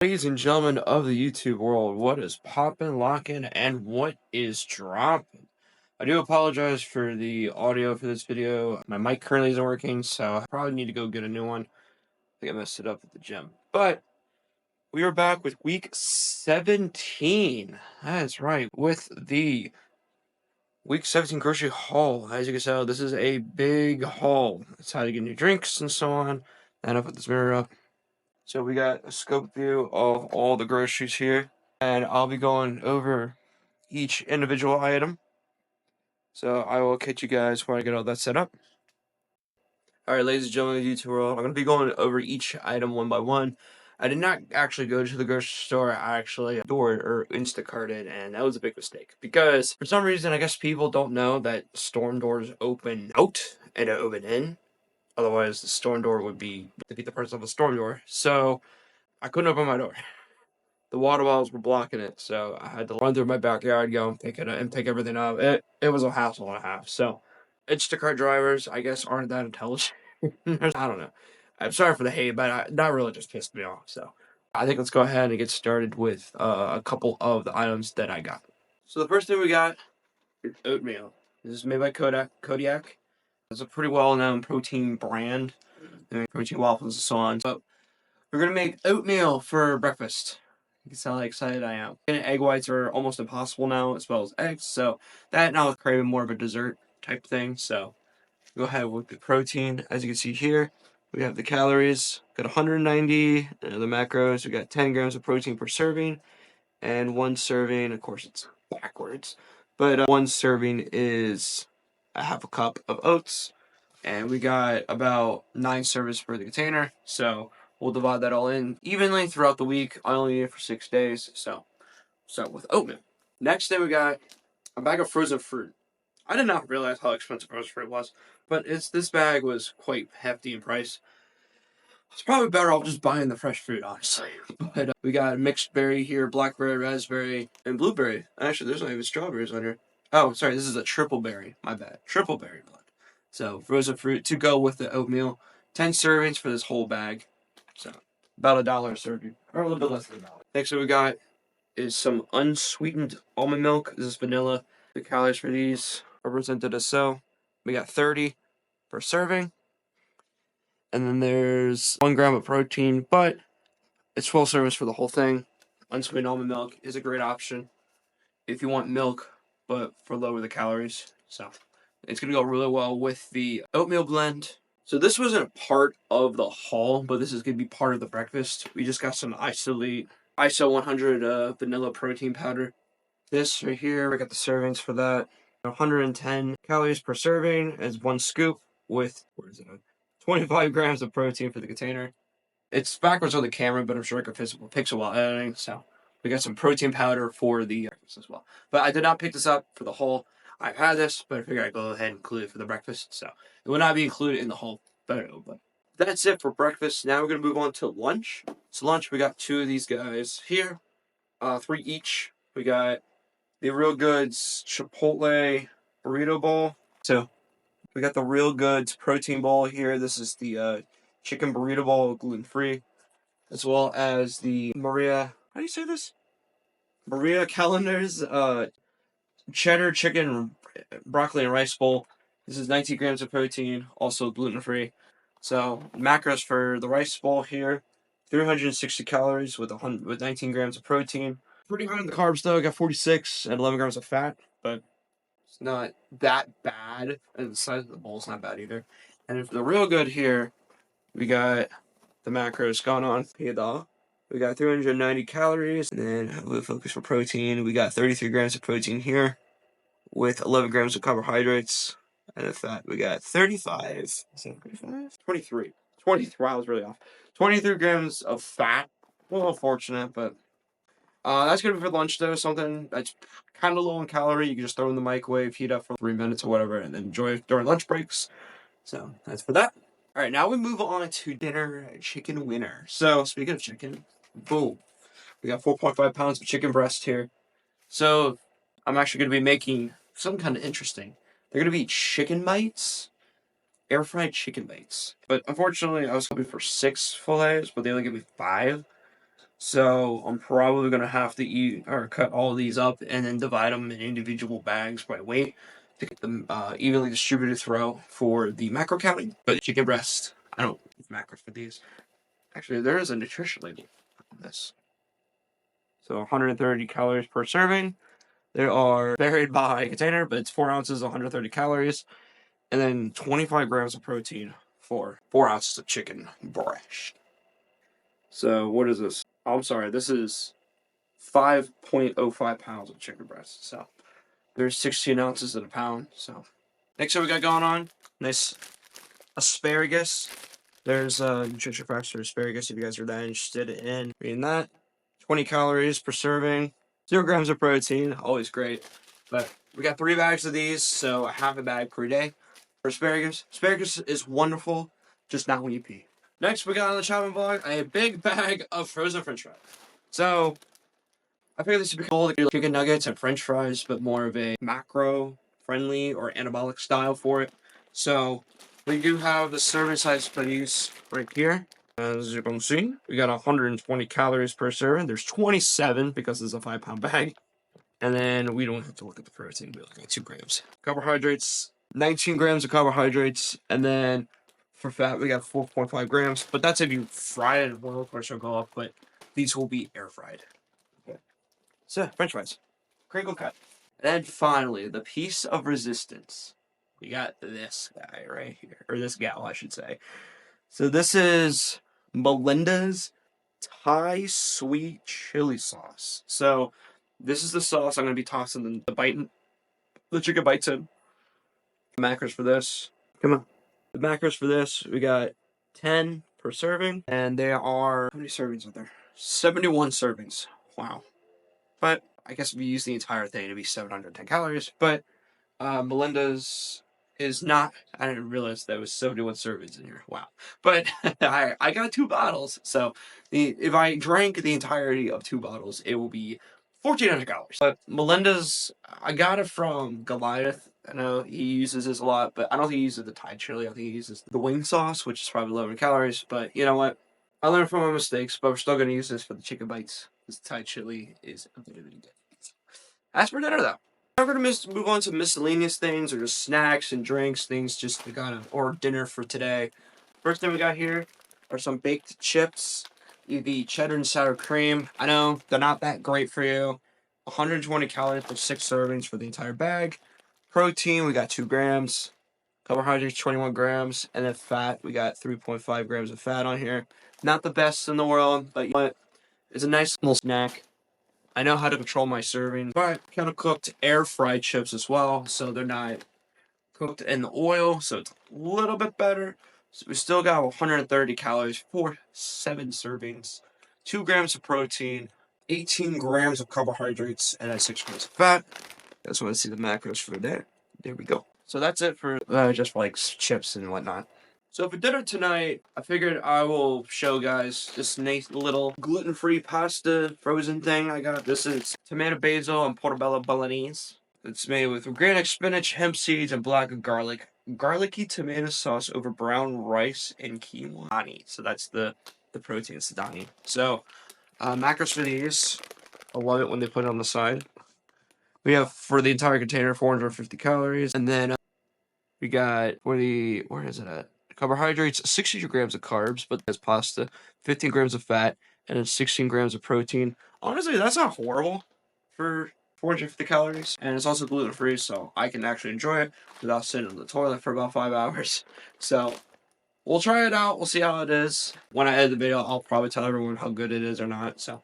Ladies and gentlemen of the YouTube world, what is poppin', lockin', and what is dropping? I do apologize for the audio for this video. My mic currently isn't working, so I probably need to go get a new one. I think I messed it up at the gym. But we are back with week 17. That's right, with the week 17 grocery haul. As you can tell, this is a big haul. It's how to get new drinks and so on. And I'll put this mirror up. So we got a scope view of all the groceries here, and I'll be going over each individual item. So I will catch you guys when I get all that set up. Alright, ladies and gentlemen of the YouTube world, I'm going to be going over each item one by one. I did not actually go to the grocery store. I actually doored or Instacarted, and that was a big mistake. Because for some reason, I guess people don't know that storm doors open out and open in. Otherwise, the storm door would be defeat the purpose of a storm door. So I couldn't open my door. The water bottles were blocking it, so I had to run through my backyard, go and pick it up and pick everything up. It was a hassle and a half. So Instacart drivers, I guess, aren't that intelligent. I don't know. I'm sorry for the hate, but that really just pissed me off. So I think let's go ahead and get started with a couple of the items that I got. So the first thing we got is oatmeal. This is made by Kodiak. It's a pretty well-known protein brand. They make protein waffles and so on. But we're gonna make oatmeal for breakfast. You can tell how excited I am. And egg whites are almost impossible now, as well as eggs. So that now is craving more of a dessert type thing. So go ahead with the protein. As you can see here, we have the calories. Got 190. The macros. We got 10 grams of protein per serving, and one serving. Of course, it's backwards, but one serving is a half a cup of oats, and we got about 9 servings for the container. So we'll divide that all in evenly throughout the week. I only need it for 6 days, so start with oatmeal. Next thing we got a bag of frozen fruit. I did not realize how expensive frozen fruit was, but this bag was quite hefty in price. It's probably better off just buying the fresh fruit, honestly. But we got mixed berry here, blackberry, raspberry, and blueberry. Actually, there's not even strawberries on here. Oh, sorry, this is a triple berry. My bad. Triple berry blend. So frozen fruit to go with the oatmeal. 10 servings for this whole bag. So about $1 a serving, or a little bit less than $1. Next what we got is some unsweetened almond milk. This is vanilla. The calories for these are presented as so. We got 30 per serving. And then there's 1 gram of protein, but it's 12 servings for the whole thing. Unsweetened almond milk is a great option if you want milk, but for lower the calories. So it's going to go really well with the oatmeal blend. So this wasn't a part of the haul, but this is going to be part of the breakfast. We just got some ISO 100 vanilla protein powder. This right here, we got the servings for that. 110 calories per serving is 1 scoop with, 25 grams of protein for the container. It's backwards on the camera, but I'm sure I could fix it while editing. So we got some protein powder for the breakfast as well. But I did not pick this up for the whole. I've had this, but I figured I'd go ahead and include it for the breakfast. So it will not be included in the whole photo. But that's it for breakfast. Now we're going to move on to lunch. So lunch, we got 2 of these guys here. 3 each. We got the Real Goods Chipotle Burrito Bowl. So we got the Real Goods Protein Bowl here. This is the Chicken Burrito Bowl, gluten-free. As well as the Maria, how do you say this? Maria Callender's Cheddar Chicken Broccoli and Rice Bowl. This is 19 grams of protein, also gluten-free. So macros for the rice bowl here, 360 calories with 19 grams of protein. Pretty high on the carbs though. I got 46 and 11 grams of fat, but it's not that bad. And the size of the bowl is not bad either. And for the Real Good here, we got the macros going on here though. We got 390 calories, and then we'll focus for protein. We got 33 grams of protein here with 11 grams of carbohydrates. And the fat, we got 35. Is that 35? 23. 23. Wow, I was really off. 23 grams of fat. A little unfortunate, but that's going to be for lunch, though. Something that's kind of low in calorie. You can just throw in the microwave, heat up for 3 minutes or whatever, and then enjoy it during lunch breaks. So that's for that. All right, now we move on to dinner chicken winner. So speaking of chicken, boom. We got 4.5 pounds of chicken breast here. So I'm actually going to be making something kind of interesting. They're going to be chicken bites, air fried chicken bites. But unfortunately, I was hoping for 6 fillets, but they only give me 5. So I'm probably gonna have to eat or cut all these up and then divide them in individual bags by weight to get them evenly distributed throughout for the macro counting. But chicken breast, I don't use macros for these. Actually, there is a nutrition label on this. So 130 calories per serving. There are varied by container, but it's 4 ounces, 130 calories, and then 25 grams of protein for 4 ounces of chicken breast. So what is this? Oh, I'm sorry, this is 5.05 pounds of chicken breast. So there's 16 ounces in a pound. So next up we got going on, nice asparagus. There's nutrition facts for asparagus if you guys are that interested in reading that. 20 calories per serving, 0 grams of protein, always great. But we got 3 bags of these, so a half a bag per day for asparagus. Asparagus is wonderful, just not when you pee. Next, we got on the chopping block a big bag of frozen French fries. So I figured this would be called chicken nuggets and French fries, but more of a macro-friendly or anabolic style for it. So we do have the serving size for these right here. As you can see, we got 120 calories per serving. There's 27 because it's a 5-pound bag. And then we don't have to look at the protein. We look at 2 grams. Carbohydrates, 19 grams of carbohydrates. And then for fat, we got 4.5 grams. But that's if you fry it in oil, of course, it'll go up. But these will be air fried. Okay. So, French fries. Crinkle cut. And then finally, the piece of resistance. We got this guy right here. Or this gal, I should say. So this is Melinda's Thai sweet chili sauce. So this is the sauce I'm going to be tossing the chicken bites in. The macros for this. Come on. The macros for this, we got 10 per serving. And there are, how many servings are there? 71 servings. Wow. But I guess if you use the entire thing, it'd be 710 calories. But Melinda's is not. I didn't realize there was 71 servings in here. Wow. But I got 2 bottles. So if I drank the entirety of 2 bottles, it will be 1,400 calories. But Melinda's, I got it from Goliath. I know he uses this a lot, but I don't think he uses the Thai chili. I think he uses the wing sauce, which is probably 11 calories. But you know what? I learned from my mistakes, but we're still going to use this for the chicken bites. This Thai chili is really, really good. As for dinner, though, I'm going to move on to miscellaneous things or just snacks and drinks, things just to kind of, or dinner for today. First thing we got here are some baked chips, the cheddar and sour cream. I know they're not that great for you. 120 calories for 6 servings for the entire bag. Protein, we got 2 grams. Carbohydrates, 21 grams. And then fat, we got 3.5 grams of fat on here. Not the best in the world, but you know what? It's a nice little snack. I know how to control my serving, but kind of cooked air fried chips as well, so they're not cooked in the oil, so it's a little bit better. So we still got 130 calories for 7 servings, 2 grams of protein, 18 grams of carbohydrates, and then 6 grams of fat. That's want to see the macros for the day. There we go. So that's it for just like chips and whatnot. So for dinner tonight, I figured I will show guys this nice little gluten-free pasta frozen thing I got. This is tomato basil and portobello bolognese. It's made with organic spinach, hemp seeds, and black garlic. Garlicky tomato sauce over brown rice and quinoa. So that's the protein, it's the dani. So macros for these. I love it when they put it on the side. We have for the entire container 450 calories, and then we got for the where is it at? Carbohydrates, 62 grams of carbs, but there's pasta, 15 grams of fat, and then 16 grams of protein. Honestly, that's not horrible for 450 calories, and it's also gluten free, so I can actually enjoy it without sitting on the toilet for about 5 hours. So we'll try it out. We'll see how it is. When I edit the video, I'll probably tell everyone how good it is or not. So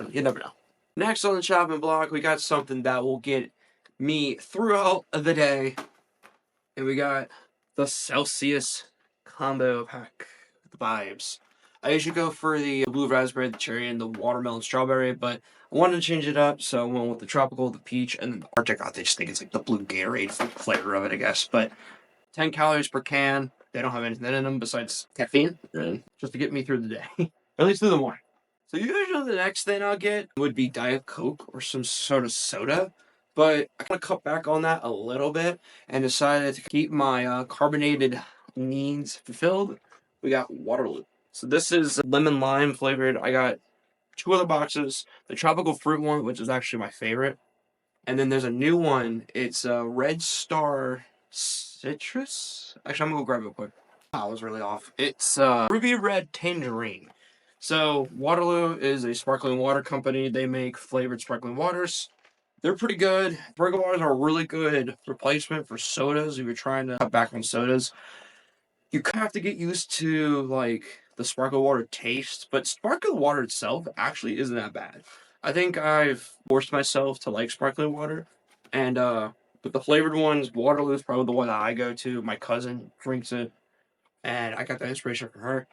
you never know. Next on the chopping block, we got something that will get me throughout the day. And we got the Celsius combo pack with the vibes. I usually go for the blue raspberry, the cherry, and the watermelon strawberry, but I wanted to change it up, so I went with the tropical, the peach, and then the Arctic. I just think it's like the blue Gatorade flavor of it, I guess. But 10 calories per can. They don't have anything in them besides caffeine, just to get me through the day. At least through the morning. So usually the next thing I'll get would be Diet Coke or some sort of soda. But I kind of cut back on that a little bit and decided to keep my carbonated needs fulfilled. We got Waterloo. So this is lemon lime flavored. I got 2 other boxes. The tropical fruit one, which is actually my favorite. And then there's a new one. It's Red Star Citrus. Actually, I'm gonna go grab it quick. I was really off. It's Ruby Red Tangerine. So Waterloo is a sparkling water company. They make flavored sparkling waters. They're pretty good. Sparkling waters are a really good replacement for sodas if you're trying to cut back on sodas. You have to get used to like the sparkling water taste, but sparkling water itself actually isn't that bad. I think I've forced myself to like sparkling water, and but the flavored ones, Waterloo is probably the one that I go to. My cousin drinks it, and I got that inspiration from her.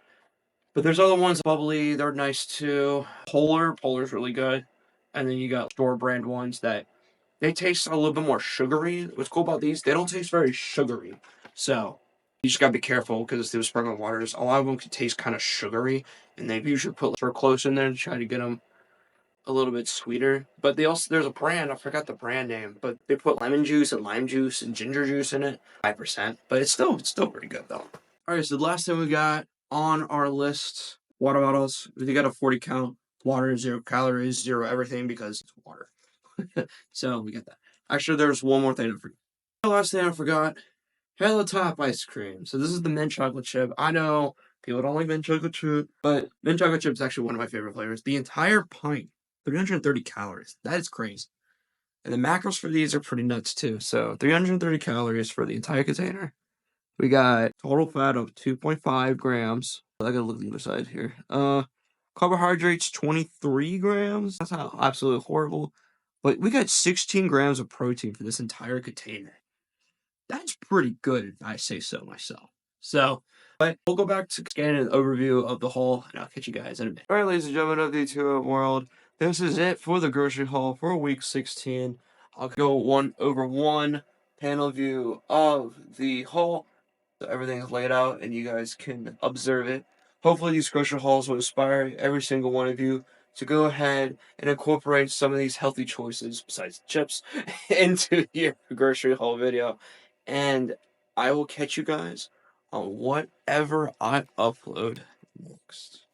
But there's other ones, bubbly, they're nice too. Polar's really good, and then you got store brand ones that they taste a little bit more sugary. What's cool about these, they don't taste very sugary, so you just gotta be careful because they were sparkling waters. A lot of them can taste kind of sugary, and they usually put close in there to try to get them a little bit sweeter. But they also, there's a brand, I forgot the brand name, but they put lemon juice and lime juice and ginger juice in it, 5%. But it's still pretty good though. All right, so the last thing we got on our list, water bottles. You got a 40 count, water, 0 calories, 0 everything because it's water. So we got that. Actually, there's one more thing I forgot. The last thing I forgot, Hello Top ice cream. So this is the mint chocolate chip. I know people don't like mint chocolate chip, but mint chocolate chip is actually one of my favorite flavors. The entire pint, 330 calories. That is crazy. And the macros for these are pretty nuts too. So 330 calories for the entire container. We got total fat of 2.5 grams. I gotta look at the other side here. Carbohydrates 23 grams. That's not absolutely horrible. But we got 16 grams of protein for this entire container. That's pretty good if I say so myself. So, but we'll go back to scanning an overview of the haul, and I'll catch you guys in a bit. All right, ladies and gentlemen of the YouTube world, this is it for the grocery haul for week 16. I'll go over one panel view of the haul. So everything is laid out and you guys can observe it. Hopefully these grocery hauls will inspire every single one of you to go ahead and incorporate some of these healthy choices, besides chips, into your grocery haul video. And I will catch you guys on whatever I upload next.